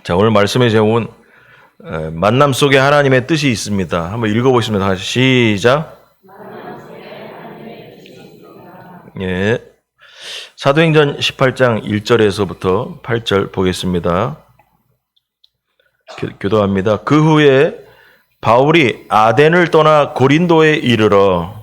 자, 오늘 말씀에 제목은 만남 속에 하나님의 뜻이 있습니다. 한번 읽어보시면 시작. 예. 사도행전 18장 1절에서부터 8절 보겠습니다. 교도합니다. 그 후에 바울이 아덴을 떠나 고린도에 이르러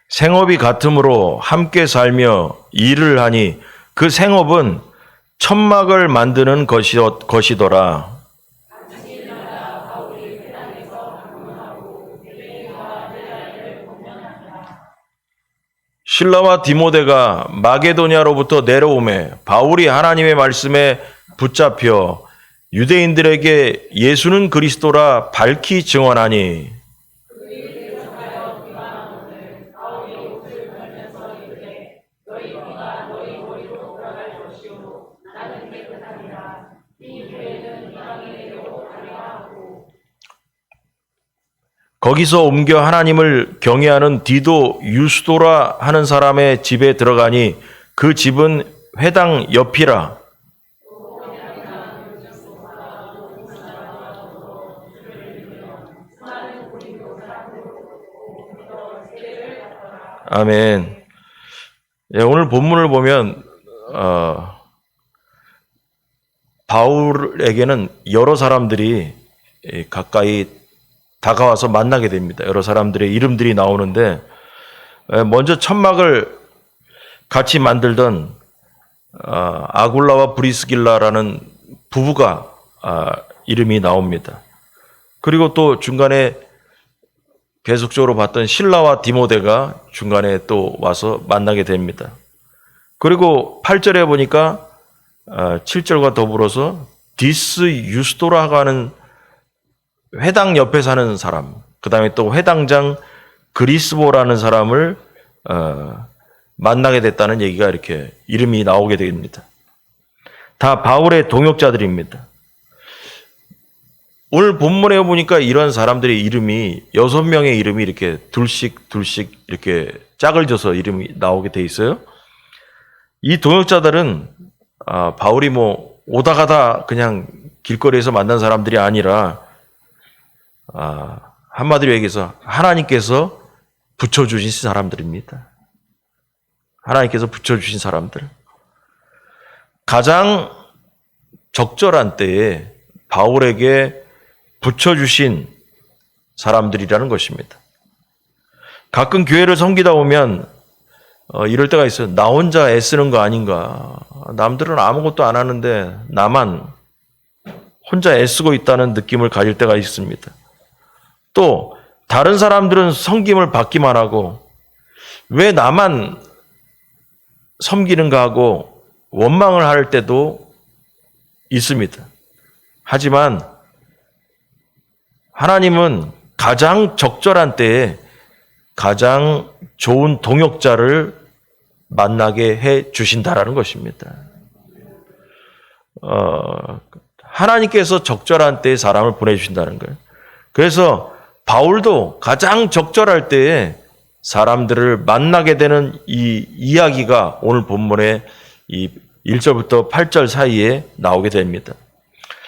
생업이 같으므로 함께 살며 일을 하니 그 생업은 천막을 만드는 것이더라. 실라와 디모데가 마게도냐로부터 내려오매 바울이 하나님의 말씀에 붙잡혀 유대인들에게 예수는 그리스도라 밝히 증언하니 거기서 옮겨 하나님을 경외하는 디도 유스도라 하는 사람의 집에 들어가니 그 집은 회당 옆이라. 아멘. 예, 오늘 본문을 보면 바울에게는 여러 사람들이 가까이 다가와서 만나게 됩니다. 여러 사람들의 이름들이 나오는데 먼저 천막을 같이 만들던 아굴라와 브리스길라라는 부부가 이름이 나옵니다. 그리고 또 중간에 계속적으로 봤던 실라와 디모데가 중간에 또 와서 만나게 됩니다. 그리고 8절에 보니까 7절과 더불어서 디스 유스도라고 하는 회당 옆에 사는 사람, 그 다음에 또 회당장 그리스보라는 사람을 만나게 됐다는 얘기가 이렇게 이름이 나오게 됩니다. 다 바울의 동역자들입니다. 오늘 본문에 보니까 이런 사람들의 이름이 6명의 이름이 이렇게 둘씩 이렇게 짝을 져서 이름이 나오게 돼 있어요. 이 동역자들은 바울이 오다 가다 그냥 길거리에서 만난 사람들이 아니라 한마디로 얘기해서 하나님께서 붙여주신 사람들입니다. 하나님께서 붙여주신 사람들. 가장 적절한 때에 바울에게 붙여주신 사람들이라는 것입니다. 가끔 교회를 섬기다 보면 이럴 때가 있어요. 나 혼자 애쓰는 거 아닌가. 남들은 아무것도 안 하는데 나만 혼자 애쓰고 있다는 느낌을 가질 때가 있습니다. 또 다른 사람들은 섬김을 받기만 하고 왜 나만 섬기는가 하고 원망을 할 때도 있습니다. 하지만 하나님은 가장 적절한 때에 가장 좋은 동역자를 만나게 해 주신다라는 것입니다. 하나님께서 적절한 때에 사람을 보내주신다는 거예요. 그래서 바울도 가장 적절할 때에 사람들을 만나게 되는 이 이야기가 오늘 본문의 이 1절부터 8절 사이에 나오게 됩니다.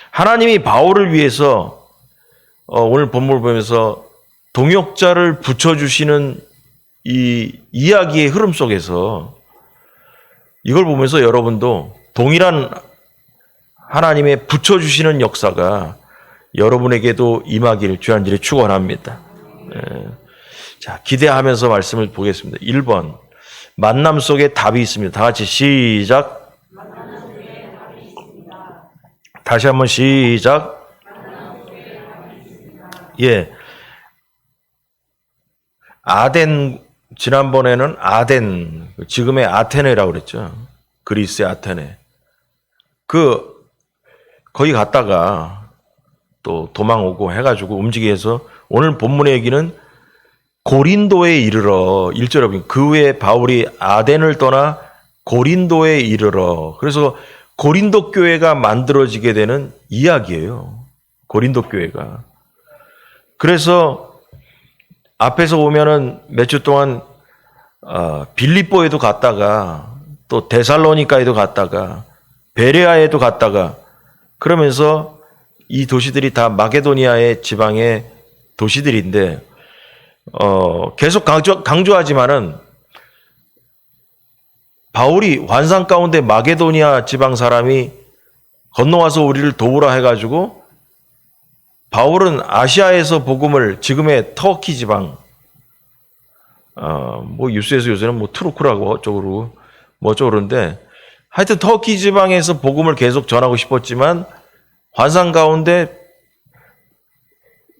하나님이 바울을 위해서 오늘 본문을 보면서 동역자를 붙여주시는 이 이야기의 흐름 속에서 이걸 보면서 여러분도 동일한 하나님의 붙여주시는 역사가 여러분에게도 임하기를 주안들이 축원합니다. 자, 기대하면서 말씀을 보겠습니다. 1번 만남 속에 답이 있습니다. 다 같이 시작. 다시 한번 시작. 예. 아덴, 지난번에는 아덴, 지금의 아테네라고 그랬죠. 그리스의 아테네. 거기 갔다가 또 도망 오고 해가지고 움직이게 해서 오늘 본문의 얘기는 고린도에 이르러 1절에 보면 그 후에 바울이 아덴을 떠나 고린도에 이르러. 그래서 고린도 교회가 만들어지게 되는 이야기예요. 고린도 교회가. 그래서 앞에서 보면은 몇 주 동안 빌립보에도 갔다가 또 데살로니가에도 갔다가 베레아에도 갔다가 그러면서 이 도시들이 다 마게도니아의 지방의 도시들인데 계속 강조하지만은 바울이 환상 가운데 마게도니아 지방 사람이 건너와서 우리를 도우라 해가지고 바울은 아시아에서 복음을 지금의 터키 지방 뭐 뉴스에서 요새는 뭐 투르크라고 어쩌고 뭐 어쩌고 그러는데 하여튼 터키 지방에서 복음을 계속 전하고 싶었지만 환상 가운데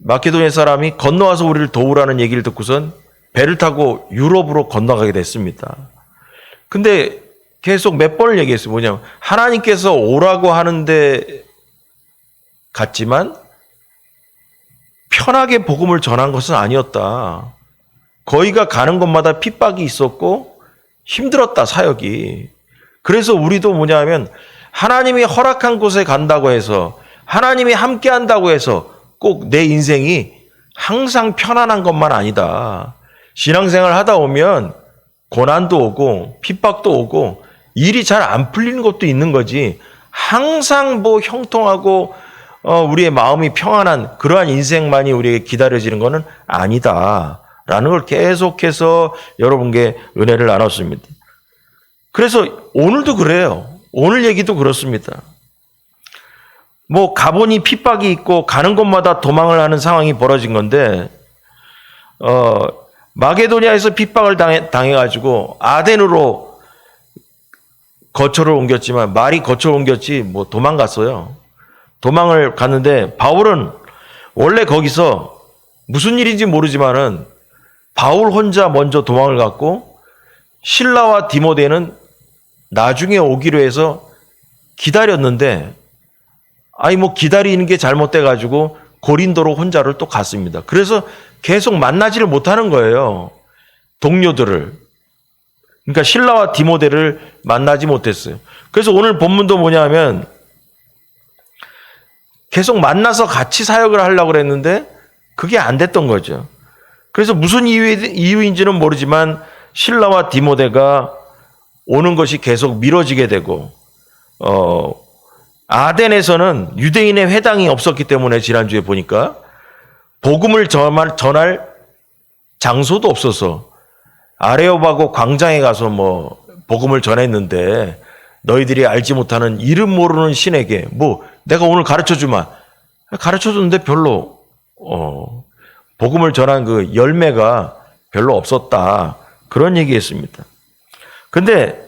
마케도니아 사람이 건너와서 우리를 도우라는 얘기를 듣고선 배를 타고 유럽으로 건너가게 됐습니다. 근데 계속 몇 번을 얘기했어요. 뭐냐면 하나님께서 오라고 하는데 갔지만 편하게 복음을 전한 것은 아니었다. 거기가 가는 곳마다 핍박이 있었고 힘들었다, 사역이. 그래서 우리도 뭐냐면 하나님이 허락한 곳에 간다고 해서 하나님이 함께 한다고 해서 꼭 내 인생이 항상 편안한 것만 아니다. 신앙생활 하다 보면 고난도 오고 핍박도 오고 일이 잘 안 풀리는 것도 있는 거지. 항상 뭐 형통하고 우리의 마음이 평안한 그러한 인생만이 우리에게 기다려지는 것은 아니다라는 걸 계속해서 여러분께 은혜를 나눴습니다. 그래서 오늘도 그래요. 오늘 얘기도 그렇습니다. 뭐 가보니 핍박이 있고 가는 곳마다 도망을 하는 상황이 벌어진 건데 마게도니아에서 핍박을 당해가지고 아덴으로 거처를 옮겼지만 말이 거처를 옮겼지 뭐 도망갔어요. 도망을 갔는데 바울은 원래 거기서 무슨 일인지 모르지만은 바울 혼자 먼저 도망을 갔고 실라와 디모데는 나중에 오기로 해서 기다렸는데 뭐 기다리는 게 잘못돼가지고 고린도로 혼자를 또 갔습니다. 그래서 계속 만나지를 못하는 거예요. 동료들을. 그러니까 실라와 디모데를 만나지 못했어요. 그래서 오늘 본문도 뭐냐면 계속 만나서 같이 사역을 하려고 그랬는데 그게 안 됐던 거죠. 그래서 무슨 이유인지는 모르지만 실라와 디모데가 오는 것이 계속 미뤄지게 되고 아덴에서는 유대인의 회당이 없었기 때문에 지난주에 보니까 복음을 전할 장소도 없어서 아레오바고 광장에 가서 뭐 복음을 전했는데 너희들이 알지 못하는 이름 모르는 신에게 뭐 내가 오늘 가르쳐주마. 가르쳐줬는데 별로 복음을 전한 그 열매가 별로 없었다. 그런 얘기했습니다. 근데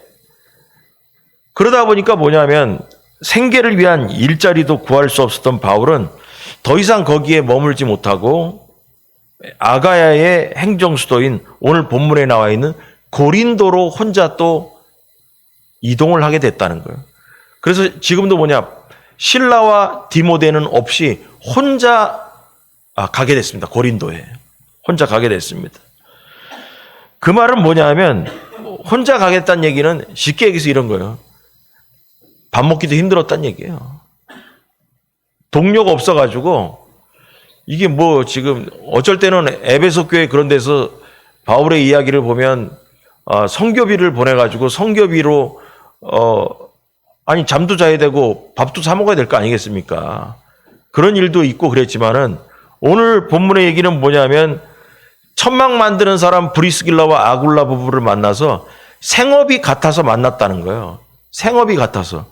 그러다 보니까 뭐냐면 생계를 위한 일자리도 구할 수 없었던 바울은 더 이상 거기에 머물지 못하고 아가야의 행정수도인 오늘 본문에 나와 있는 고린도로 혼자 또 이동을 하게 됐다는 거예요. 그래서 지금도 뭐냐 실라와 디모데는 없이 혼자 가게 됐습니다. 고린도에 혼자 가게 됐습니다. 그 말은 뭐냐면 혼자 가겠다는 얘기는 쉽게 얘기해서 이런 거예요. 밥 먹기도 힘들었다는 얘기예요. 동료가 없어가지고 이게 뭐 지금 어쩔 때는 에베소 교회 그런 데서 바울의 이야기를 보면 성교비를 보내가지고 성교비로 잠도 자야 되고 밥도 사 먹어야 될 거 아니겠습니까? 그런 일도 있고 그랬지만은 오늘 본문의 얘기는 뭐냐면 천막 만드는 사람 브리스길라와 아굴라 부부를 만나서 생업이 같아서 만났다는 거예요. 생업이 같아서.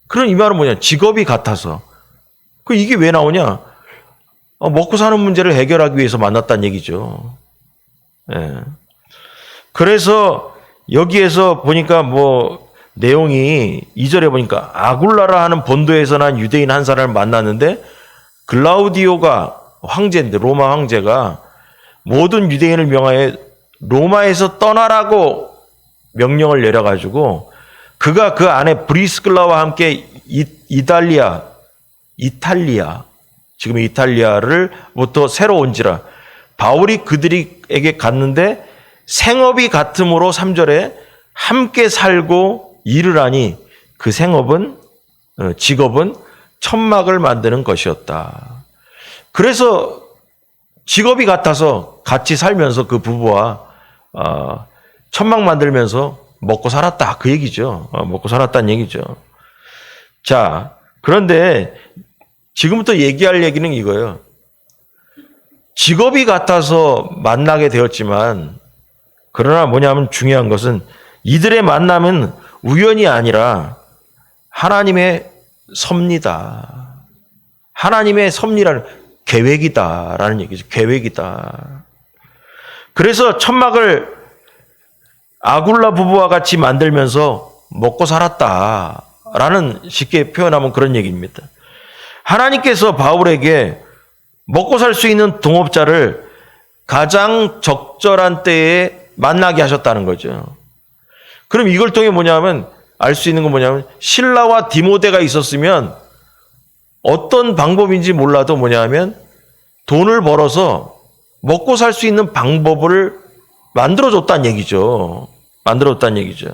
그런 이 말은 뭐냐? 직업이 같아서. 이게 왜 나오냐? 먹고 사는 문제를 해결하기 위해서 만났다는 얘기죠. 예. 그래서 여기에서 보니까 뭐 내용이 2절에 보니까 아굴라라 하는 본도에서 난 유대인 한 사람을 만났는데 글라우디오가 황제인데 로마 황제가 모든 유대인을 명하여 로마에서 떠나라고 명령을 내려가지고 그가 그 안에 브리스글라와 함께 이탈리아 지금의 이탈리아를부터 새로 온지라 바울이 그들에게 갔는데 생업이 같음으로 3절에 함께 살고 일을 하니 그 생업은 직업은 천막을 만드는 것이었다. 그래서 직업이 같아서 같이 살면서 그 부부와 천막 만들면서 먹고 살았다. 그 얘기죠. 먹고 살았다는 얘기죠. 자, 그런데 지금부터 얘기할 얘기는 이거예요. 직업이 같아서 만나게 되었지만, 그러나 뭐냐면 중요한 것은 이들의 만남은 우연이 아니라 하나님의 섭니다. 하나님의 섭리라는 계획이다라는 얘기죠. 계획이다. 그래서 천막을 아굴라 부부와 같이 만들면서 먹고 살았다라는 쉽게 표현하면 그런 얘기입니다. 하나님께서 바울에게 먹고 살 수 있는 동업자를 가장 적절한 때에 만나게 하셨다는 거죠. 그럼 이걸 통해 뭐냐면 알 수 있는 건 뭐냐면 실라와 디모데가 있었으면 어떤 방법인지 몰라도 뭐냐면 돈을 벌어서 먹고 살 수 있는 방법을 만들어줬다는 얘기죠. 만들어줬다는 얘기죠.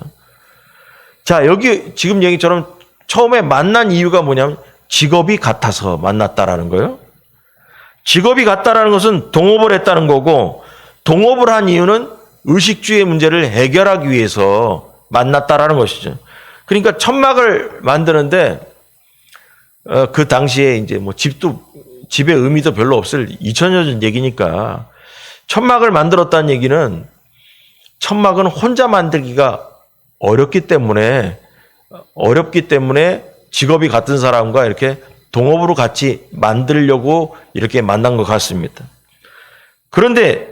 자, 여기 지금 얘기처럼 처음에 만난 이유가 뭐냐면 직업이 같아서 만났다라는 거예요. 직업이 같다라는 것은 동업을 했다는 거고, 동업을 한 이유는 의식주의 문제를 해결하기 위해서 만났다라는 것이죠. 그러니까 천막을 만드는데 그 당시에 이제 뭐 집의 의미도 별로 없을 2000년 전 얘기니까 천막을 만들었다는 얘기는 천막은 혼자 만들기가 어렵기 때문에 직업이 같은 사람과 이렇게 동업으로 같이 만들려고 이렇게 만난 것 같습니다. 그런데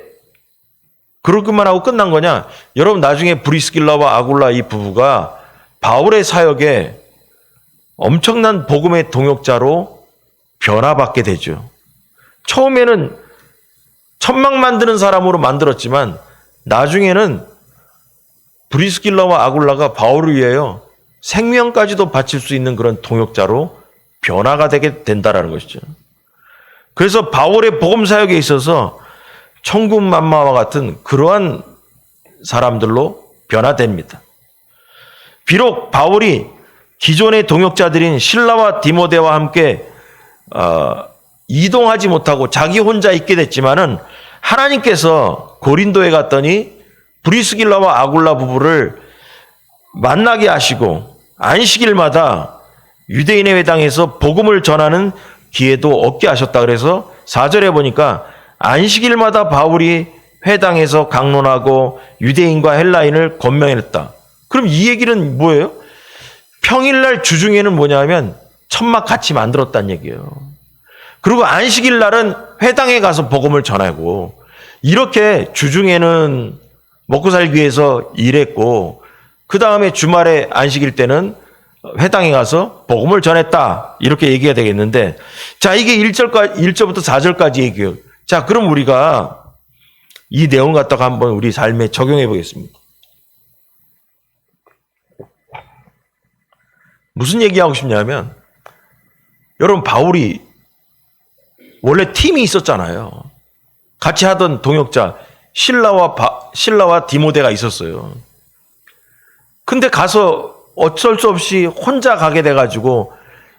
그렇게만 하고 끝난 거냐? 여러분 나중에 브리스길라와 아굴라 이 부부가 바울의 사역에 엄청난 복음의 동역자로 변화받게 되죠. 처음에는 천막 만드는 사람으로 만들었지만 나중에는 브리스길라와 아굴라가 바울을 위하여 생명까지도 바칠 수 있는 그런 동역자로 변화가 되게 된다라는 것이죠. 그래서 바울의 복음 사역에 있어서 천군만마와 같은 그러한 사람들로 변화됩니다. 비록 바울이 기존의 동역자들인 실라와 디모데와 함께 이동하지 못하고 자기 혼자 있게 됐지만은 하나님께서 고린도에 갔더니 브리스길라와 아굴라 부부를 만나게 하시고 안식일마다 유대인의 회당에서 복음을 전하는 기회도 얻게 하셨다. 그래서 4절에 보니까 안식일마다 바울이 회당에서 강론하고 유대인과 헬라인을 권면했다. 그럼 이 얘기는 뭐예요? 평일날 주중에는 뭐냐면 천막 같이 만들었다는 얘기예요. 그리고 안식일날은 회당에 가서 복음을 전하고 이렇게 주중에는 먹고 살기 위해서 일했고 그 다음에 주말에 안식일 때는 회당에 가서 복음을 전했다. 이렇게 얘기가 되겠는데, 자, 이게 1절부터 4절까지 얘기해요. 자, 그럼 우리가 이 내용 갖다가 한번 우리 삶에 적용해 보겠습니다. 무슨 얘기하고 싶냐면, 여러분, 바울이 원래 팀이 있었잖아요. 같이 하던 동역자, 실라와 디모데가 있었어요. 근데 가서 어쩔 수 없이 혼자 가게 돼가지고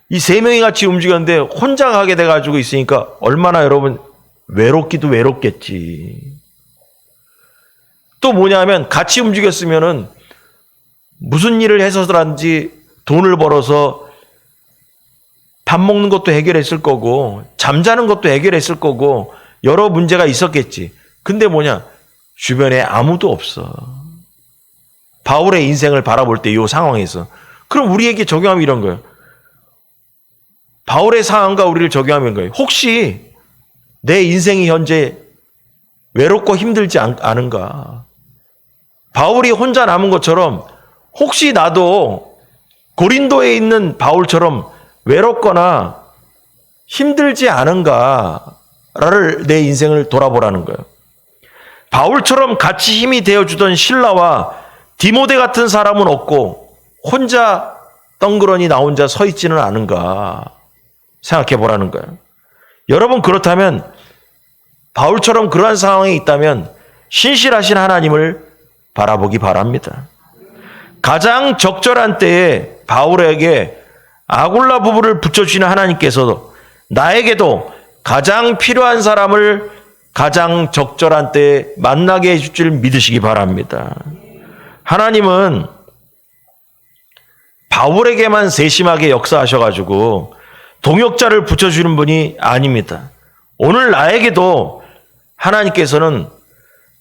이 세 명이 같이 움직였는데 혼자 가게 돼가지고 있으니까 얼마나 여러분 외롭기도 외롭겠지. 또 뭐냐면 같이 움직였으면은 무슨 일을 해서든지 돈을 벌어서 밥 먹는 것도 해결했을 거고 잠자는 것도 해결했을 거고 여러 문제가 있었겠지. 근데 뭐냐? 주변에 아무도 없어. 바울의 인생을 바라볼 때 이 상황에서. 그럼 우리에게 적용하면 이런 거예요. 바울의 상황과 우리를 적용하면 거예요. 혹시 내 인생이 현재 외롭고 힘들지 않은가? 바울이 혼자 남은 것처럼 혹시 나도 고린도에 있는 바울처럼 외롭거나 힘들지 않은가를 내 인생을 돌아보라는 거예요. 바울처럼 같이 힘이 되어주던 실라와 디모데 같은 사람은 없고 혼자 덩그러니 나 혼자 서 있지는 않은가 생각해 보라는 거예요. 여러분 그렇다면 바울처럼 그러한 상황에 있다면 신실하신 하나님을 바라보기 바랍니다. 가장 적절한 때에 바울에게 아굴라 부부를 붙여주시는 하나님께서 나에게도 가장 필요한 사람을 가장 적절한 때에 만나게 해줄 줄 믿으시기 바랍니다. 하나님은 바울에게만 세심하게 역사하셔가지고 동역자를 붙여주는 분이 아닙니다. 오늘 나에게도 하나님께서는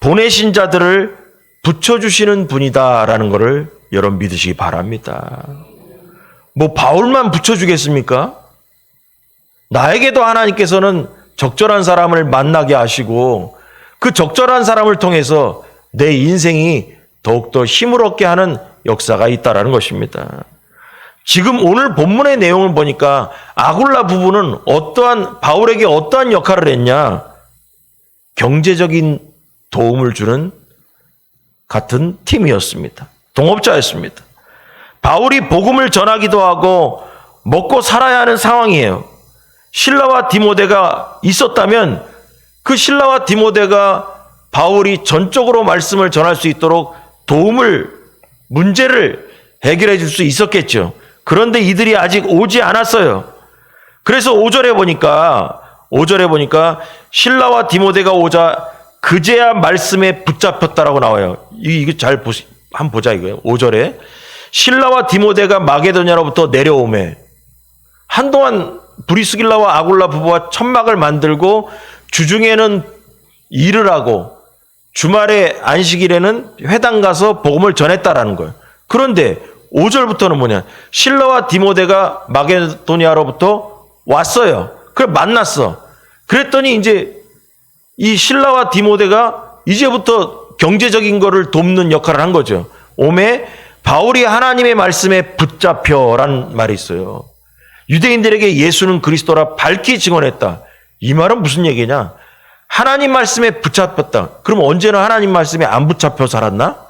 보내신 자들을 붙여주시는 분이다라는 것을 여러분 믿으시기 바랍니다. 뭐 바울만 붙여주겠습니까? 나에게도 하나님께서는 적절한 사람을 만나게 하시고 그 적절한 사람을 통해서 내 인생이 더욱더 힘을 얻게 하는 역사가 있다라는 것입니다. 지금 오늘 본문의 내용을 보니까 아굴라 부부는 바울에게 어떠한 역할을 했냐? 경제적인 도움을 주는 같은 팀이었습니다. 동업자였습니다. 바울이 복음을 전하기도 하고 먹고 살아야 하는 상황이에요. 실라와 디모데가 있었다면 그 실라와 디모데가 바울이 전적으로 말씀을 전할 수 있도록 문제를 해결해 줄 수 있었겠죠. 그런데 이들이 아직 오지 않았어요. 그래서 5절에 보니까 실라와 디모데가 오자 그제야 말씀에 붙잡혔다라고 나와요. 이거 한번 보자 이거예요. 5절에 실라와 디모데가 마게도냐로부터 내려오매 한동안 브리스길라와 아굴라 부부와 천막을 만들고 주중에는 일을 하고 주말에 안식일에는 회당 가서 복음을 전했다라는 거예요. 그런데 5절부터는 뭐냐? 실라와 디모데가 마게도냐로부터 왔어요. 그걸 만났어. 그랬더니 이제 이 실라와 디모데가 이제부터 경제적인 거를 돕는 역할을 한 거죠. 오매 바울이 하나님의 말씀에 붙잡혀란 말이 있어요. 유대인들에게 예수는 그리스도라 밝히 증언했다. 이 말은 무슨 얘기냐? 하나님 말씀에 붙잡혔다. 그럼 언제는 하나님 말씀에 안 붙잡혀 살았나?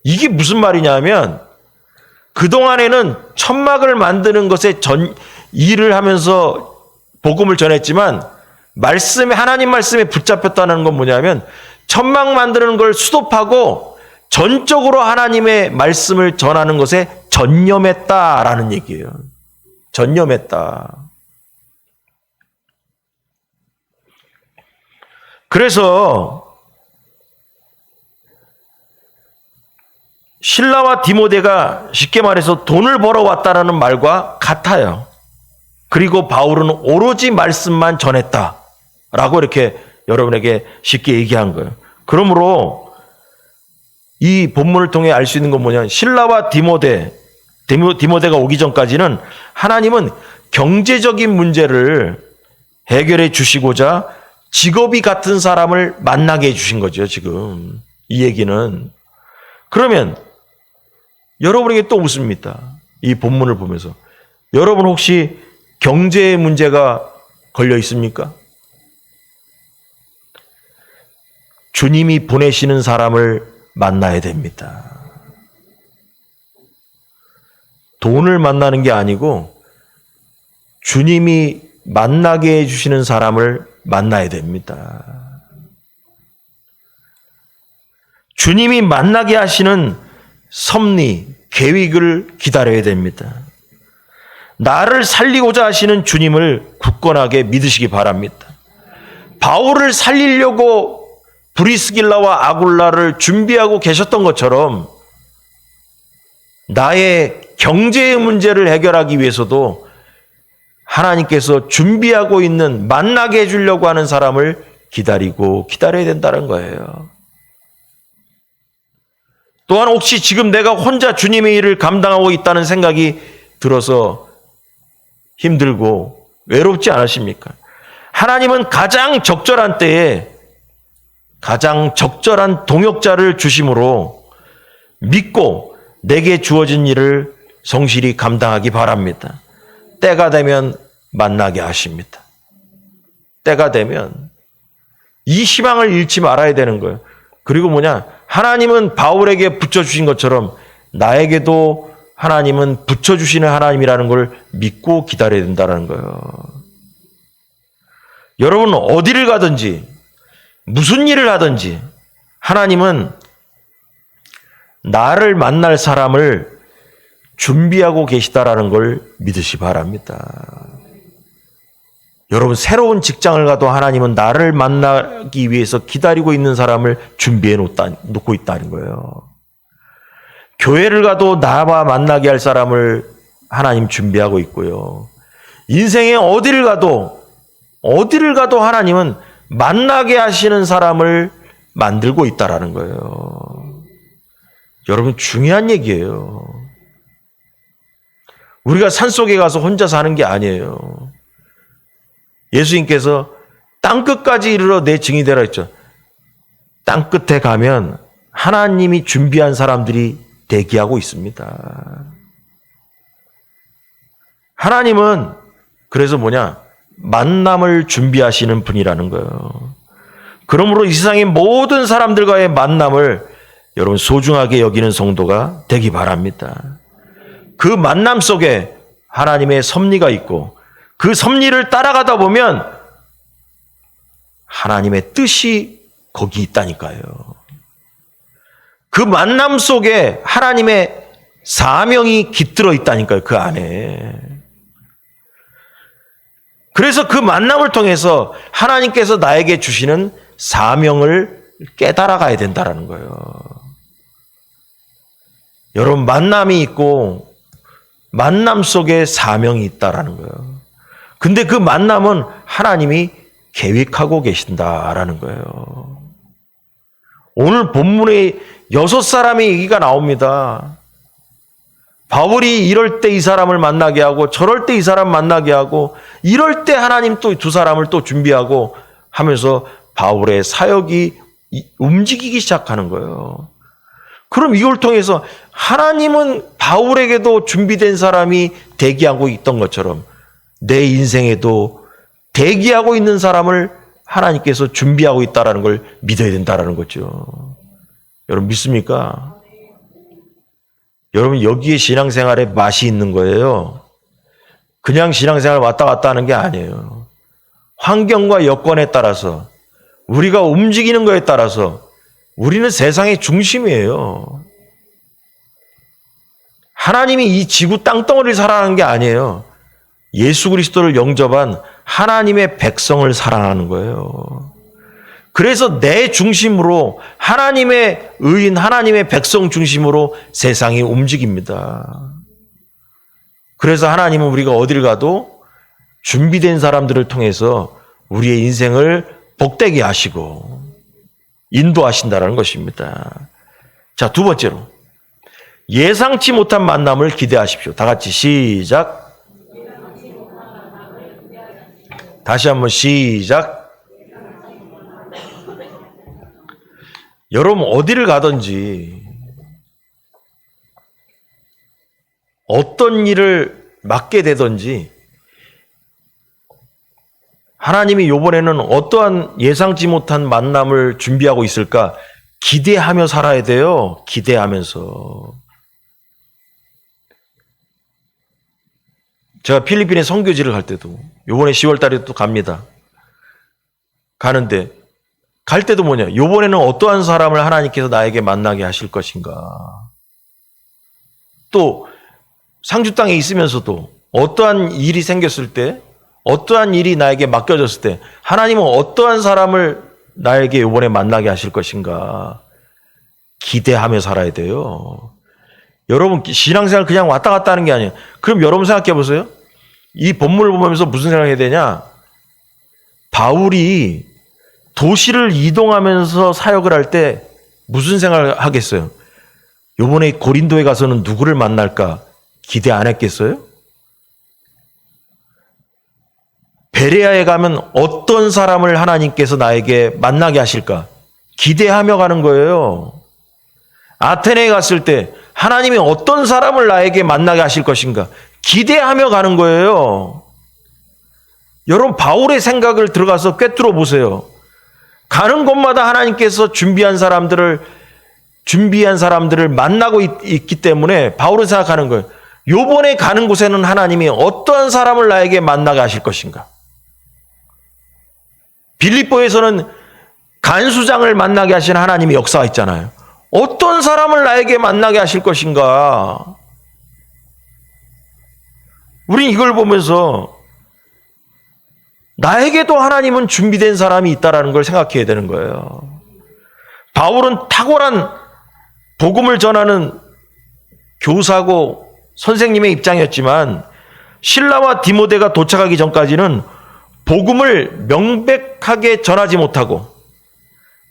이게 무슨 말이냐면 그동안에는 천막을 만드는 것에 일을 하면서 복음을 전했지만 하나님 말씀에 붙잡혔다는 건 뭐냐면 천막 만드는 걸 스톱하고 전적으로 하나님의 말씀을 전하는 것에 전념했다라는 얘기예요. 전념했다. 그래서 실라와 디모데가 쉽게 말해서 돈을 벌어 왔다라는 말과 같아요. 그리고 바울은 오로지 말씀만 전했다라고 이렇게 여러분에게 쉽게 얘기한 거예요. 그러므로 이 본문을 통해 알 수 있는 건 뭐냐면 실라와 디모데가 오기 전까지는 하나님은 경제적인 문제를 해결해 주시고자 직업이 같은 사람을 만나게 해 주신 거죠. 지금 이 얘기는. 그러면 여러분에게 또 묻습니다. 이 본문을 보면서 여러분 혹시 경제의 문제가 걸려 있습니까? 주님이 보내시는 사람을 만나야 됩니다. 돈을 만나는 게 아니고 주님이 만나게 해주시는 사람을 만나야 됩니다. 주님이 만나게 하시는 섭리, 계획을 기다려야 됩니다. 나를 살리고자 하시는 주님을 굳건하게 믿으시기 바랍니다. 바울을 살리려고 브리스길라와 아굴라를 준비하고 계셨던 것처럼 나의 경제의 문제를 해결하기 위해서도 하나님께서 준비하고 있는 만나게 해주려고 하는 사람을 기다려야 된다는 거예요. 또한 혹시 지금 내가 혼자 주님의 일을 감당하고 있다는 생각이 들어서 힘들고 외롭지 않으십니까? 하나님은 가장 적절한 때에 가장 적절한 동역자를 주심으로 믿고 내게 주어진 일을 성실히 감당하기 바랍니다. 때가 되면 만나게 하십니다. 때가 되면 이 희망을 잃지 말아야 되는 거예요. 그리고 하나님은 바울에게 붙여주신 것처럼 나에게도 하나님은 붙여주시는 하나님이라는 걸 믿고 기다려야 된다는 거예요. 여러분 어디를 가든지 무슨 일을 하든지 하나님은 나를 만날 사람을 준비하고 계시다라는 걸 믿으시 바랍니다. 여러분, 새로운 직장을 가도 하나님은 나를 만나기 위해서 기다리고 있는 사람을 준비해 놓고 있다는 거예요. 교회를 가도 나와 만나게 할 사람을 하나님 준비하고 있고요. 인생에 어디를 가도 하나님은 만나게 하시는 사람을 만들고 있다라는 거예요. 여러분, 중요한 얘기예요. 우리가 산속에 가서 혼자 사는 게 아니에요. 예수님께서 땅끝까지 이르러 내 증이 되라 했죠. 땅끝에 가면 하나님이 준비한 사람들이 대기하고 있습니다. 하나님은 그래서 만남을 준비하시는 분이라는 거예요. 그러므로 이 세상의 모든 사람들과의 만남을 여러분 소중하게 여기는 성도가 되기 바랍니다. 그 만남 속에 하나님의 섭리가 있고 그 섭리를 따라가다 보면 하나님의 뜻이 거기 있다니까요. 그 만남 속에 하나님의 사명이 깃들어 있다니까요. 그 안에. 그래서 그 만남을 통해서 하나님께서 나에게 주시는 사명을 깨달아 가야 된다는 거예요. 여러분, 만남이 있고 만남 속에 사명이 있다라는 거예요. 근데 그 만남은 하나님이 계획하고 계신다라는 거예요. 오늘 본문에 6사람의 얘기가 나옵니다. 바울이 이럴 때 이 사람을 만나게 하고 저럴 때 이 사람 만나게 하고 이럴 때 하나님 또 2사람을 또 준비하고 하면서 바울의 사역이 움직이기 시작하는 거예요. 그럼 이걸 통해서 하나님은 바울에게도 준비된 사람이 대기하고 있던 것처럼 내 인생에도 대기하고 있는 사람을 하나님께서 준비하고 있다는 걸 믿어야 된다는 거죠. 여러분 믿습니까? 여러분 여기에 신앙생활에 맛이 있는 거예요. 그냥 신앙생활 왔다 갔다 하는 게 아니에요. 환경과 여건에 따라서 우리가 움직이는 거에 따라서 우리는 세상의 중심이에요. 하나님이 이 지구 땅덩어리를 사랑하는 게 아니에요. 예수 그리스도를 영접한 하나님의 백성을 사랑하는 거예요. 그래서 내 중심으로 하나님의 의인, 하나님의 백성 중심으로 세상이 움직입니다. 그래서 하나님은 우리가 어딜 가도 준비된 사람들을 통해서 우리의 인생을 복되게 하시고 인도하신다는 것입니다. 자, 2번째로 예상치 못한 만남을 기대하십시오. 다 같이 시작. 다시 한번 시작. 여러분 어디를 가든지 어떤 일을 맡게 되든지 하나님이 이번에는 어떠한 예상치 못한 만남을 준비하고 있을까 기대하며 살아야 돼요. 기대하면서. 제가 필리핀에 선교지를 갈 때도 이번에 10월 달에 또 갑니다. 가는데 갈 때도 이번에는 어떠한 사람을 하나님께서 나에게 만나게 하실 것인가. 또 상주 땅에 있으면서도 어떠한 일이 생겼을 때 어떠한 일이 나에게 맡겨졌을 때 하나님은 어떠한 사람을 나에게 이번에 만나게 하실 것인가 기대하며 살아야 돼요. 여러분 신앙생활 그냥 왔다 갔다 하는 게 아니에요. 그럼 여러분 생각해 보세요. 이 본문을 보면서 무슨 생각을 해야 되냐. 바울이 도시를 이동하면서 사역을 할 때 무슨 생각을 하겠어요? 이번에 고린도에 가서는 누구를 만날까 기대 안 했겠어요? 베레아에 가면 어떤 사람을 하나님께서 나에게 만나게 하실까 기대하며 가는 거예요. 아테네에 갔을 때 하나님이 어떤 사람을 나에게 만나게 하실 것인가 기대하며 가는 거예요. 여러분 바울의 생각을 들어가서 꿰뚫어 보세요. 가는 곳마다 하나님께서 준비한 사람들을 만나고 있기 때문에 바울은 생각하는 거예요. 요번에 가는 곳에는 하나님이 어떠한 사람을 나에게 만나게 하실 것인가. 빌립보에서는 간수장을 만나게 하신 하나님의 역사가 있잖아요. 어떤 사람을 나에게 만나게 하실 것인가? 우린 이걸 보면서 나에게도 하나님은 준비된 사람이 있다라는 걸 생각해야 되는 거예요. 바울은 탁월한 복음을 전하는 교사고 선생님의 입장이었지만 실라와 디모데가 도착하기 전까지는 복음을 명백하게 전하지 못하고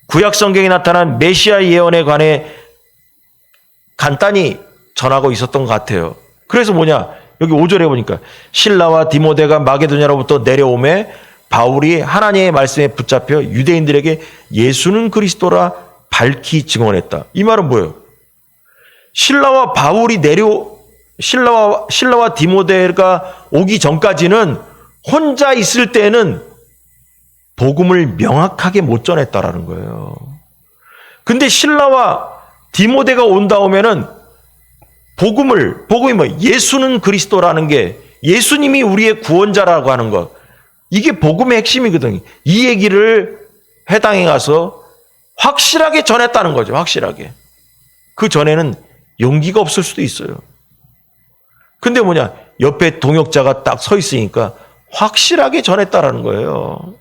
구약 성경에 나타난 메시아 예언에 관해 간단히 전하고 있었던 것 같아요. 그래서 뭐냐? 여기 5절에 보니까 실라와 디모데가 마게도냐로부터 내려오매 바울이 하나님의 말씀에 붙잡혀 유대인들에게 예수는 그리스도라 밝히 증언했다. 이 말은 뭐예요? 실라와 디모데가 오기 전까지는 혼자 있을 때는 복음을 명확하게 못 전했다라는 거예요. 근데 실라와 디모데가 온 다음에는 복음이 뭐 예수는 그리스도라는 게 예수님이 우리의 구원자라고 하는 것, 이게 복음의 핵심이거든요. 이 얘기를 회당에 가서 확실하게 전했다는 거죠. 확실하게. 그 전에는 용기가 없을 수도 있어요. 근데 뭐냐? 옆에 동역자가 딱 서 있으니까 확실하게 전했다라는 거예요.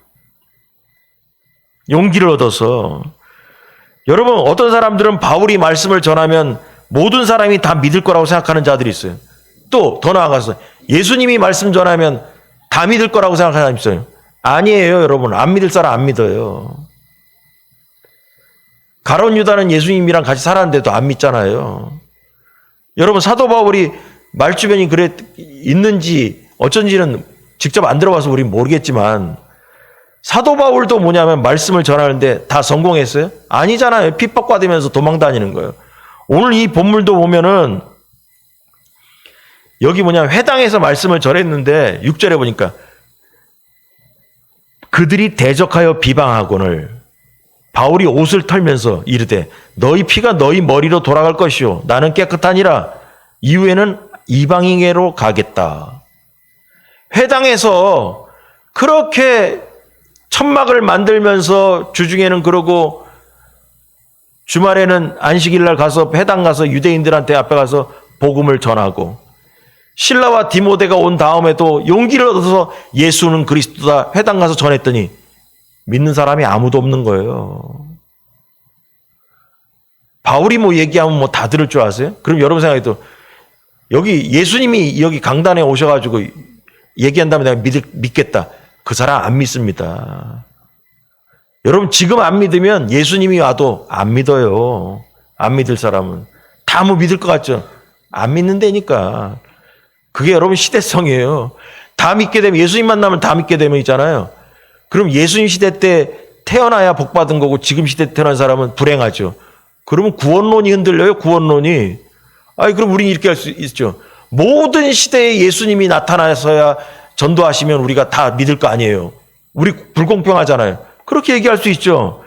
용기를 얻어서. 여러분, 어떤 사람들은 바울이 말씀을 전하면 모든 사람이 다 믿을 거라고 생각하는 자들이 있어요. 또 더 나아가서 예수님이 말씀 전하면 다 믿을 거라고 생각하는 사람이 있어요. 아니에요, 여러분. 안 믿을 사람 안 믿어요. 가룟 유다는 예수님이랑 같이 살았는데도 안 믿잖아요. 여러분, 사도 바울이 말주변이 있는지 어쩐지는 직접 안 들어봐서 우린 모르겠지만 사도 바울도 뭐냐면 말씀을 전하는데 다 성공했어요? 아니잖아요. 핍박받으면서 도망다니는 거예요. 오늘 이 본문도 보면은 여기 회당에서 말씀을 전했는데 6절에 보니까 그들이 대적하여 비방하거늘 바울이 옷을 털면서 이르되 너희 피가 너희 머리로 돌아갈 것이요 나는 깨끗하니라 이후에는 이방인에게로 가겠다. 회당에서 그렇게 천막을 만들면서 주중에는 그러고 주말에는 안식일날 가서 회당 가서 유대인들한테 앞에 가서 복음을 전하고 실라와 디모데가 온 다음에도 용기를 얻어서 예수는 그리스도다 회당 가서 전했더니 믿는 사람이 아무도 없는 거예요. 바울이 얘기하면 다 들을 줄 아세요? 그럼 여러분 생각해도 여기 예수님이 여기 강단에 오셔가지고 얘기한다면 내가 믿겠다. 그 사람 안 믿습니다. 여러분 지금 안 믿으면 예수님이 와도 안 믿어요. 안 믿을 사람은. 다 믿을 것 같죠? 안 믿는다니까. 그게 여러분 시대성이에요. 다 믿게 되면 예수님 만나면 다 믿게 되면 있잖아요. 그럼 예수님 시대 때 태어나야 복 받은 거고 지금 시대 때 태어난 사람은 불행하죠. 그러면 구원론이 흔들려요. 구원론이. 그럼 우리는 이렇게 할 수 있죠. 모든 시대에 예수님이 나타나서야 전도하시면 우리가 다 믿을 거 아니에요. 우리 불공평하잖아요. 그렇게 얘기할 수 있죠.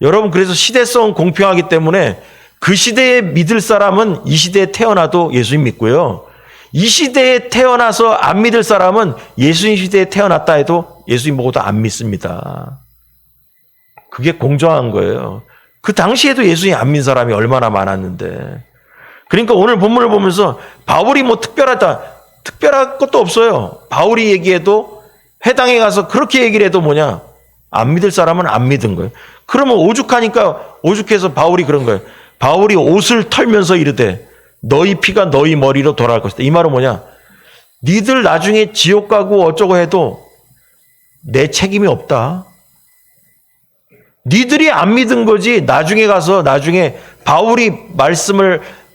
여러분 그래서 시대성 공평하기 때문에 그 시대에 믿을 사람은 이 시대에 태어나도 예수님 믿고요. 이 시대에 태어나서 안 믿을 사람은 예수님 시대에 태어났다 해도 예수님 보고도 안 믿습니다. 그게 공정한 거예요. 그 당시에도 예수님 안 믿는 사람이 얼마나 많았는데. 그러니까 오늘 본문을 보면서 바울이 특별한 것도 없어요. 바울이 얘기해도 회당에 가서 그렇게 얘기를 해도 안 믿을 사람은 안 믿은 거예요. 그러면 오죽하니까 오죽해서 바울이 그런 거예요. 바울이 옷을 털면서 이르되 너희 피가 너희 머리로 돌아갈 것이다. 이 말은 니들 나중에 지옥 가고 어쩌고 해도 내 책임이 없다. 니들이 안 믿은 거지 나중에 바울이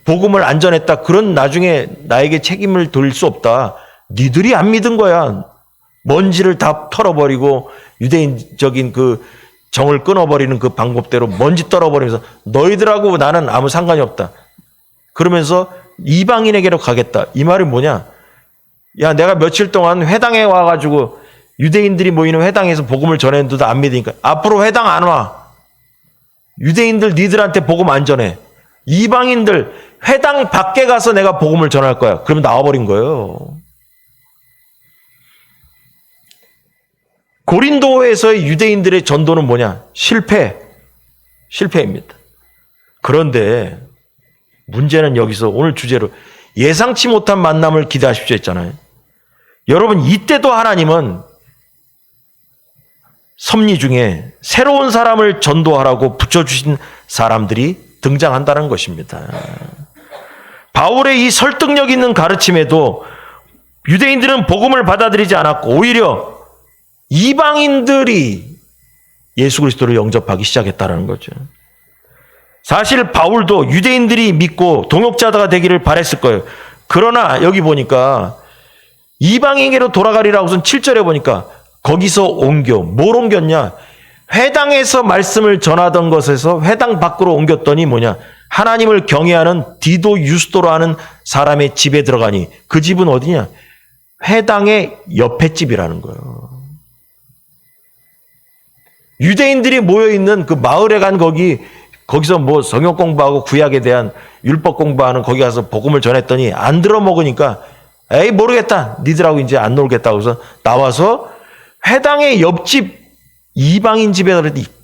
복음을 안 전했다. 그런 나중에 나에게 책임을 돌릴 수 없다. 니들이 안 믿은 거야. 먼지를 다 털어버리고 유대인적인 그 정을 끊어버리는 그 방법대로 먼지 떨어버리면서 너희들하고 나는 아무 상관이 없다. 그러면서 이방인에게로 가겠다. 이 말이 뭐냐? 야, 내가 며칠 동안 회당에 와가지고 유대인들이 모이는 회당에서 복음을 전했는데도 안 믿으니까 앞으로 회당 안 와. 유대인들 니들한테 복음 안 전해. 이방인들 회당 밖에 가서 내가 복음을 전할 거야. 그러면 나와버린 거예요. 고린도에서의 유대인들의 전도는 뭐냐? 실패입니다. 그런데 문제는 여기서 오늘 주제로 예상치 못한 만남을 기대하십시오 했잖아요. 여러분, 이때도 하나님은 섭리 중에 새로운 사람을 전도하라고 붙여주신 사람들이 등장한다는 것입니다. 바울의 이 설득력 있는 가르침에도 유대인들은 복음을 받아들이지 않았고 오히려 이방인들이 예수 그리스도를 영접하기 시작했다는 거죠. 사실 바울도 유대인들이 믿고 동역자가 되기를 바랬을 거예요. 그러나 여기 보니까 이방인에게로 돌아가리라 우선 7절에 보니까 거기서 뭘 옮겼냐? 회당에서 말씀을 전하던 것에서 회당 밖으로 옮겼더니 뭐냐? 하나님을 경외하는 디도 유스도라는 사람의 집에 들어가니 그 집은 어디냐? 회당의 옆에 집이라는 거예요. 유대인들이 모여있는 그 마을에 간 거기서 뭐 성경 공부하고 구약에 대한 율법 공부하는 거기 가서 복음을 전했더니 안 들어먹으니까 에이 모르겠다. 니들하고 이제 안 놀겠다고 해서 나와서 회당의 옆집 이방인 집에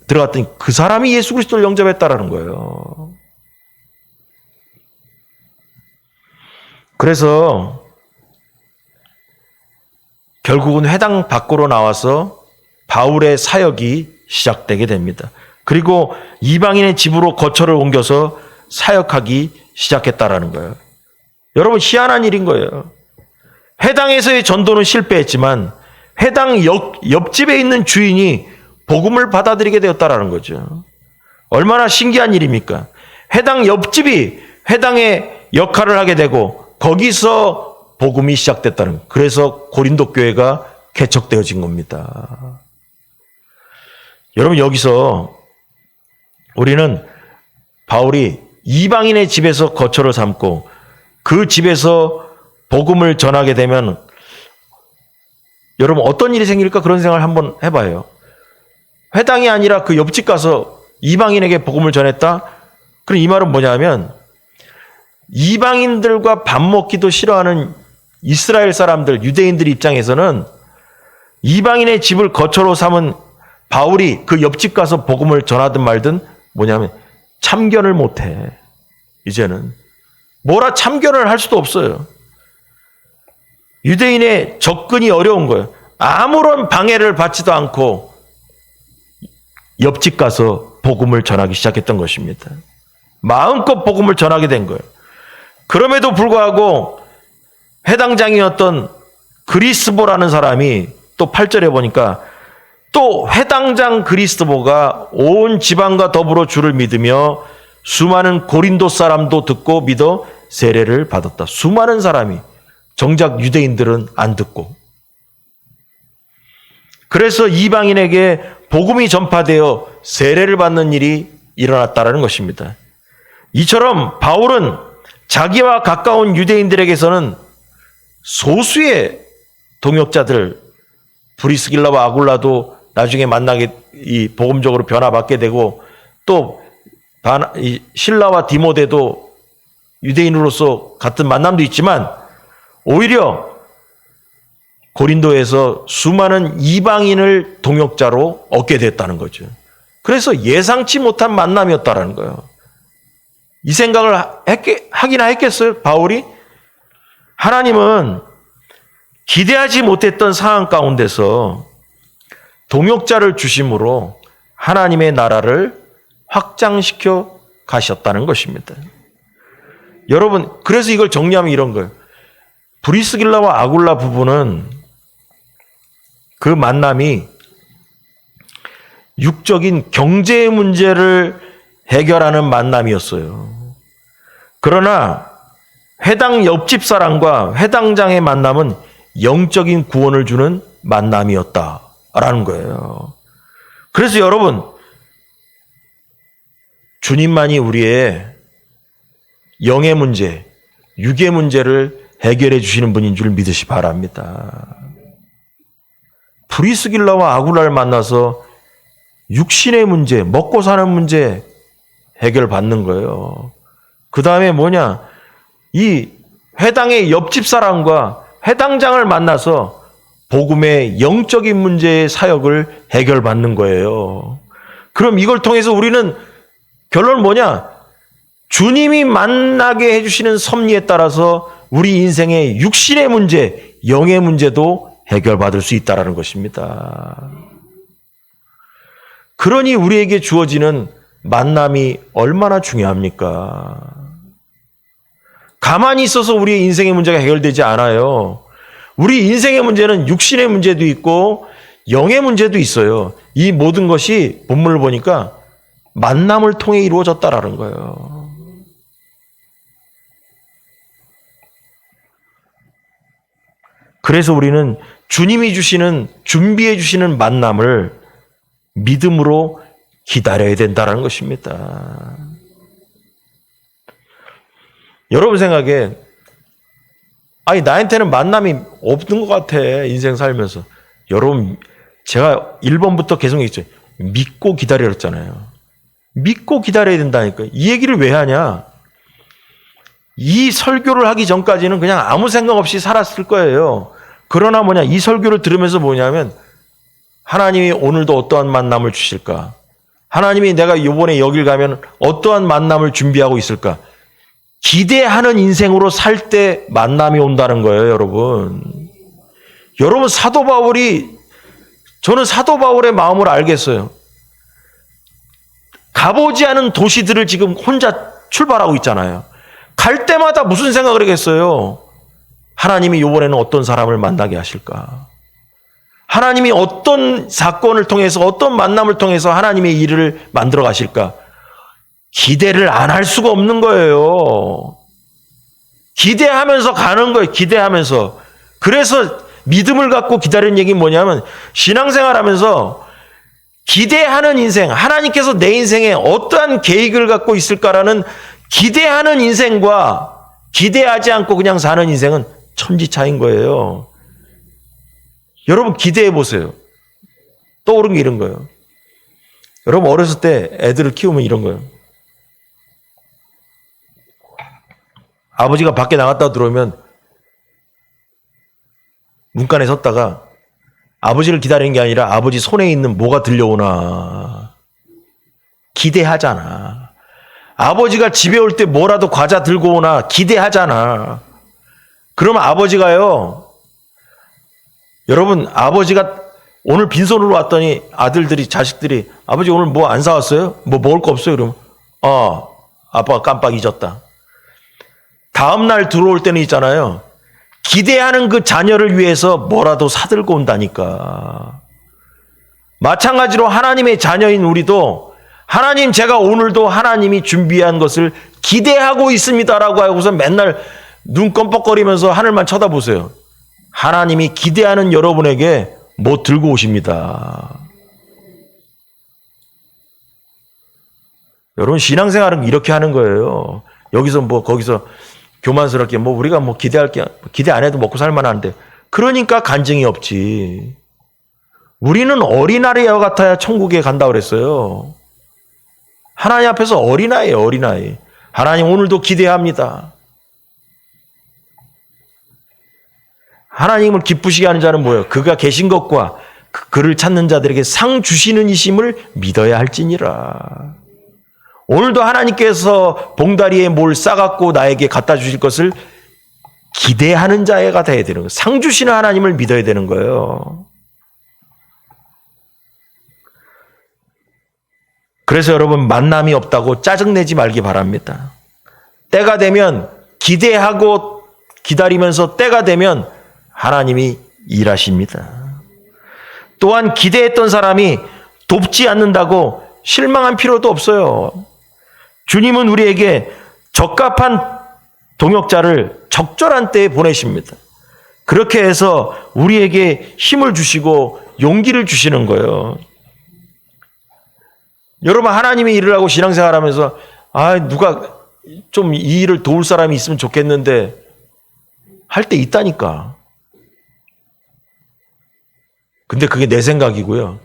들어갔더니 그 사람이 예수 그리스도를 영접했다라는 거예요. 그래서 결국은 회당 밖으로 나와서 바울의 사역이 시작되게 됩니다. 그리고 이방인의 집으로 거처를 옮겨서 사역하기 시작했다라는 거예요. 여러분, 희한한 일인 거예요. 회당에서의 전도는 실패했지만 회당 옆집에 있는 주인이 복음을 받아들이게 되었다라는 거죠. 얼마나 신기한 일입니까? 회당 옆집이 회당의 역할을 하게 되고 거기서 복음이 시작됐다는 거예요. 그래서 고린도 교회가 개척되어진 겁니다. 여러분, 여기서 우리는 바울이 이방인의 집에서 거처를 삼고 그 집에서 복음을 전하게 되면 여러분 어떤 일이 생길까 그런 생각을 한번 해봐요. 회당이 아니라 그 옆집 가서 이방인에게 복음을 전했다? 그럼 이 말은 뭐냐면 이방인들과 밥 먹기도 싫어하는 이스라엘 사람들, 유대인들 입장에서는 이방인의 집을 거처로 삼은 바울이 그 옆집 가서 복음을 전하든 말든 뭐냐면 참견을 못해. 이제는 뭐라 참견을 할 수도 없어요. 유대인의 접근이 어려운 거예요. 아무런 방해를 받지도 않고 옆집 가서 복음을 전하기 시작했던 것입니다. 마음껏 복음을 전하게 된 거예요. 그럼에도 불구하고 회당장이었던 그리스보라는 사람이 또 8절에 보니까 또 회당장 그리스도가 온 지방과 더불어 주를 믿으며 수많은 고린도 사람도 듣고 믿어 세례를 받았다. 수많은 사람이, 정작 유대인들은 안 듣고. 그래서 이방인에게 복음이 전파되어 세례를 받는 일이 일어났다는 것입니다. 이처럼 바울은 자기와 가까운 유대인들에게서는 소수의 동역자들, 브리스길라와 아굴라도 나중에 만나게 이 복음적으로 변화받게 되고 또 실라와 디모데도 유대인으로서 같은 만남도 있지만 오히려 고린도에서 수많은 이방인을 동역자로 얻게 됐다는 거죠. 그래서 예상치 못한 만남이었다는 거예요. 이 생각을 하기나 했겠어요, 바울이? 하나님은 기대하지 못했던 상황 가운데서 동역자를 주심으로 하나님의 나라를 확장시켜 가셨다는 것입니다. 여러분, 그래서 이걸 정리하면 이런 거예요. 브리스길라와 아굴라 부부는 그 만남이 육적인 경제의 문제를 해결하는 만남이었어요. 그러나 회당 옆집 사람과 회당장의 만남은 영적인 구원을 주는 만남이었다라는 거예요. 그래서 여러분, 주님만이 우리의 영의 문제, 육의 문제를 해결해 주시는 분인 줄 믿으시 바랍니다. 브리스길라와 아굴라를 만나서 육신의 문제, 먹고 사는 문제 해결받는 거예요. 그 다음에 뭐냐? 이 회당의 옆집 사람과 회당장을 만나서 복음의 영적인 문제의 사역을 해결받는 거예요. 그럼 이걸 통해서 우리는 결론은 뭐냐? 주님이 만나게 해주시는 섭리에 따라서 우리 인생의 육신의 문제, 영의 문제도 해결받을 수 있다는 것입니다. 그러니 우리에게 주어지는 만남이 얼마나 중요합니까? 가만히 있어서 우리의 인생의 문제가 해결되지 않아요. 우리 인생의 문제는 육신의 문제도 있고 영의 문제도 있어요. 이 모든 것이 본문을 보니까 만남을 통해 이루어졌다라는 거예요. 그래서 우리는 주님이 주시는, 준비해 주시는 만남을 믿음으로 기다려야 된다는 것입니다. 여러분 생각에, 아니, 나한테는 만남이 없는 것 같아, 인생 살면서. 여러분, 제가 1번부터 계속 얘기했죠. 믿고 기다렸잖아요. 믿고 기다려야 된다니까. 이 얘기를 왜 하냐? 이 설교를 하기 전까지는 그냥 아무 생각 없이 살았을 거예요. 그러나 뭐냐, 이 설교를 들으면서 뭐냐면, 하나님이 오늘도 어떠한 만남을 주실까? 하나님이 내가 이번에 여길 가면 어떠한 만남을 준비하고 있을까? 기대하는 인생으로 살 때 만남이 온다는 거예요, 여러분. 여러분, 저는 사도 바울의 마음을 알겠어요. 가보지 않은 도시들을 지금 혼자 출발하고 있잖아요. 갈 때마다 무슨 생각을 하겠어요? 하나님이 이번에는 어떤 사람을 만나게 하실까? 하나님이 어떤 사건을 통해서, 어떤 만남을 통해서 하나님의 일을 만들어 가실까? 기대를 안 할 수가 없는 거예요. 기대하면서 가는 거예요. 기대하면서. 그래서 믿음을 갖고 기다리는 얘기는 뭐냐면, 신앙생활 하면서 기대하는 인생, 하나님께서 내 인생에 어떠한 계획을 갖고 있을까라는 기대하는 인생과 기대하지 않고 그냥 사는 인생은 천지 차이인 거예요. 여러분 기대해 보세요. 떠오른 게 이런 거예요. 여러분 어렸을 때 애들을 키우면 이런 거예요. 아버지가 밖에 나갔다 들어오면 문간에 섰다가 아버지를 기다리는 게 아니라 아버지 손에 있는 뭐가 들려오나 기대하잖아. 아버지가 집에 올 때 뭐라도 과자 들고 오나 기대하잖아. 그러면 아버지가요, 여러분 아버지가 오늘 빈손으로 왔더니 아들들이, 자식들이 아버지 오늘 뭐 안 사왔어요? 뭐 먹을 거 없어요? 그러면 아빠가 깜빡 잊었다. 다음 날 들어올 때는 있잖아요, 기대하는 그 자녀를 위해서 뭐라도 사들고 온다니까. 마찬가지로 하나님의 자녀인 우리도 하나님, 제가 오늘도 하나님이 준비한 것을 기대하고 있습니다라고 하고서 맨날 눈 껌뻑거리면서 하늘만 쳐다보세요. 하나님이 기대하는 여러분에게 뭐 들고 오십니다. 여러분 신앙생활은 이렇게 하는 거예요. 여기서 뭐 거기서 교만스럽게 뭐 우리가 뭐 기대할 게, 기대 안 해도 먹고 살만한데, 그러니까 간증이 없지. 우리는 어린아이와 같아야 천국에 간다 그랬어요. 하나님 앞에서 어린아이예요, 어린아이. 하나님 오늘도 기대합니다. 하나님을 기쁘시게 하는 자는 뭐예요? 그가 계신 것과 그를 찾는 자들에게 상 주시는 이심을 믿어야 할지니라. 오늘도 하나님께서 봉다리에 뭘 싸갖고 나에게 갖다 주실 것을 기대하는 자가 돼야 되는 거예요. 상 주시는 하나님을 믿어야 되는 거예요. 그래서 여러분 만남이 없다고 짜증내지 말기 바랍니다. 때가 되면 기대하고 기다리면서 때가 되면 하나님이 일하십니다. 또한 기대했던 사람이 돕지 않는다고 실망한 필요도 없어요. 주님은 우리에게 적합한 동역자를 적절한 때에 보내십니다. 그렇게 해서 우리에게 힘을 주시고 용기를 주시는 거예요. 여러분 하나님의 일을 하고 신앙생활하면서 누가 좀 이 일을 도울 사람이 있으면 좋겠는데 할 때 있다니까. 근데 그게 내 생각이고요.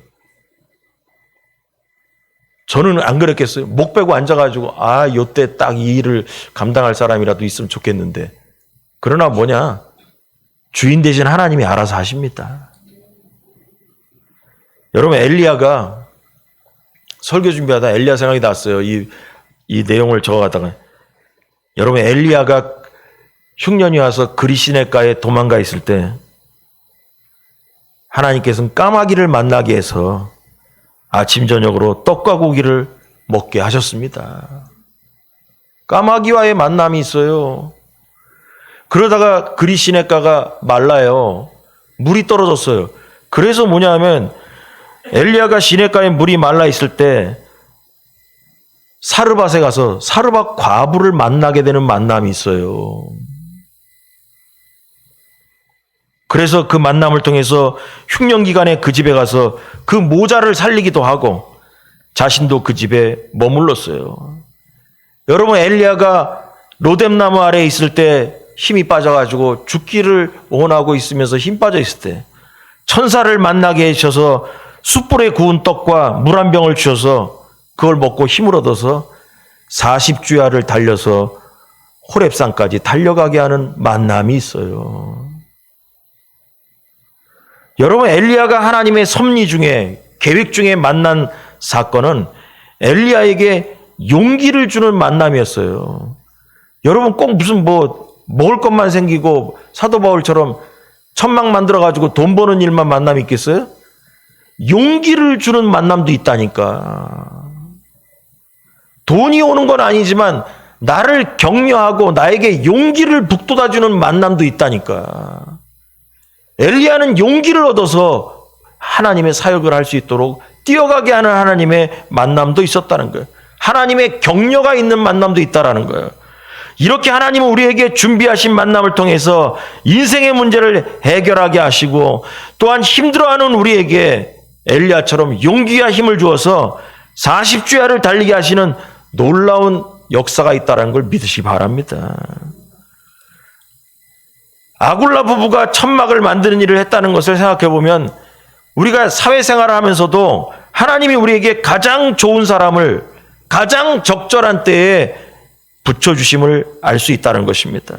저는 안 그랬겠어요. 목 빼고 앉아가지고 요때 딱 이 일을 감당할 사람이라도 있으면 좋겠는데. 그러나 뭐냐, 주인 대신 하나님이 알아서 하십니다. 여러분 엘리야가 설교 준비하다 엘리야 생각이 났어요. 이 내용을 적어가다가 여러분, 엘리야가 흉년이 와서 그리시네가에 도망가 있을 때 하나님께서는 까마귀를 만나게 해서 아침 저녁으로 떡과 고기를 먹게 하셨습니다. 까마귀와의 만남이 있어요. 그러다가 그리시네가가 말라요. 물이 떨어졌어요. 그래서 뭐냐면 엘리야가 시내가에 물이 말라 있을 때 사르밧에 가서 사르밧 과부를 만나게 되는 만남이 있어요. 그래서 그 만남을 통해서 흉년 기간에 그 집에 가서 그 모자를 살리기도 하고 자신도 그 집에 머물렀어요. 여러분, 엘리야가 로뎀나무 아래에 있을 때 힘이 빠져가지고 죽기를 원하고 있으면서 힘 빠져 있을 때 천사를 만나게 하셔서 숯불에 구운 떡과 물 한 병을 주셔서 그걸 먹고 힘을 얻어서 40주야를 달려서 호렙산까지 달려가게 하는 만남이 있어요. 여러분, 엘리야가 하나님의 섭리 중에, 계획 중에 만난 사건은 엘리야에게 용기를 주는 만남이었어요. 여러분, 꼭 무슨 먹을 것만 생기고 사도 바울처럼 천막 만들어가지고 돈 버는 일만 만남이 있겠어요? 용기를 주는 만남도 있다니까. 돈이 오는 건 아니지만 나를 격려하고 나에게 용기를 북돋아주는 만남도 있다니까. 엘리야는 용기를 얻어서 하나님의 사역을 할 수 있도록 뛰어가게 하는 하나님의 만남도 있었다는 거예요. 하나님의 격려가 있는 만남도 있다라는 거예요. 이렇게 하나님은 우리에게 준비하신 만남을 통해서 인생의 문제를 해결하게 하시고 또한 힘들어하는 우리에게 엘리야처럼 용기와 힘을 주어서 40주야를 달리게 하시는 놀라운 역사가 있다는 걸 믿으시기 바랍니다. 아굴라 부부가 천막을 만드는 일을 했다는 것을 생각해 보면 우리가 사회생활을 하면서도 하나님이 우리에게 가장 좋은 사람을 가장 적절한 때에 붙여주심을 알 수 있다는 것입니다.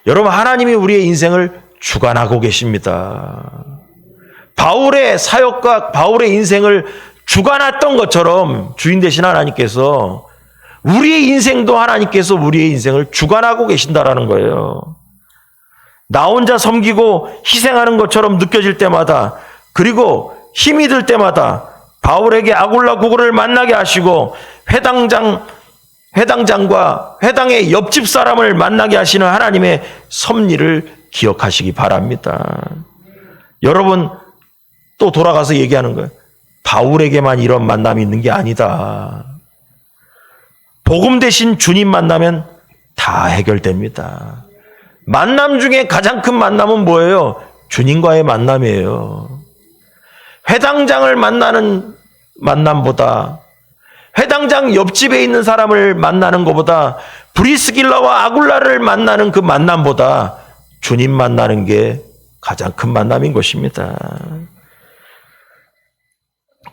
여러분, 하나님이 우리의 인생을 주관하고 계십니다. 바울의 사역과 바울의 인생을 주관했던 것처럼 주인 되신 하나님께서 우리의 인생도 하나님께서 우리의 인생을 주관하고 계신다라는 거예요. 나 혼자 섬기고 희생하는 것처럼 느껴질 때마다, 그리고 힘이 들 때마다 바울에게 아굴라 구구를 만나게 하시고 회당장과 회당의 옆집 사람을 만나게 하시는 하나님의 섭리를 기억하시기 바랍니다. 여러분, 또 돌아가서 얘기하는 거예요. 바울에게만 이런 만남이 있는 게 아니다. 복음 대신 주님 만나면 다 해결됩니다. 만남 중에 가장 큰 만남은 뭐예요? 주님과의 만남이에요. 회당장을 만나는 만남보다, 회당장 옆집에 있는 사람을 만나는 것보다, 브리스길라와 아굴라를 만나는 그 만남보다 주님 만나는 게 가장 큰 만남인 것입니다.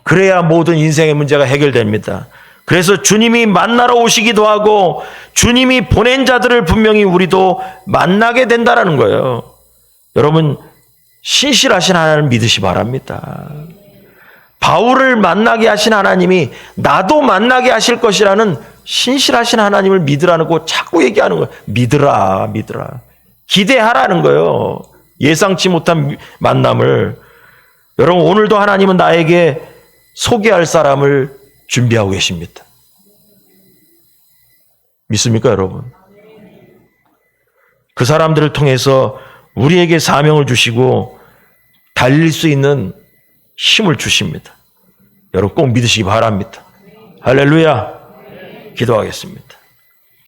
그래야 모든 인생의 문제가 해결됩니다. 그래서 주님이 만나러 오시기도 하고 주님이 보낸 자들을 분명히 우리도 만나게 된다는 거예요. 여러분, 신실하신 하나님을 믿으시 바랍니다. 바울을 만나게 하신 하나님이 나도 만나게 하실 것이라는 신실하신 하나님을 믿으라고 자꾸 얘기하는 거예요. 믿으라, 믿으라. 기대하라는 거예요. 예상치 못한 만남을. 여러분, 오늘도 하나님은 나에게 소개할 사람을 준비하고 계십니다. 믿습니까, 여러분? 그 사람들을 통해서 우리에게 사명을 주시고 달릴 수 있는 힘을 주십니다. 여러분, 꼭 믿으시기 바랍니다. 할렐루야. 기도하겠습니다.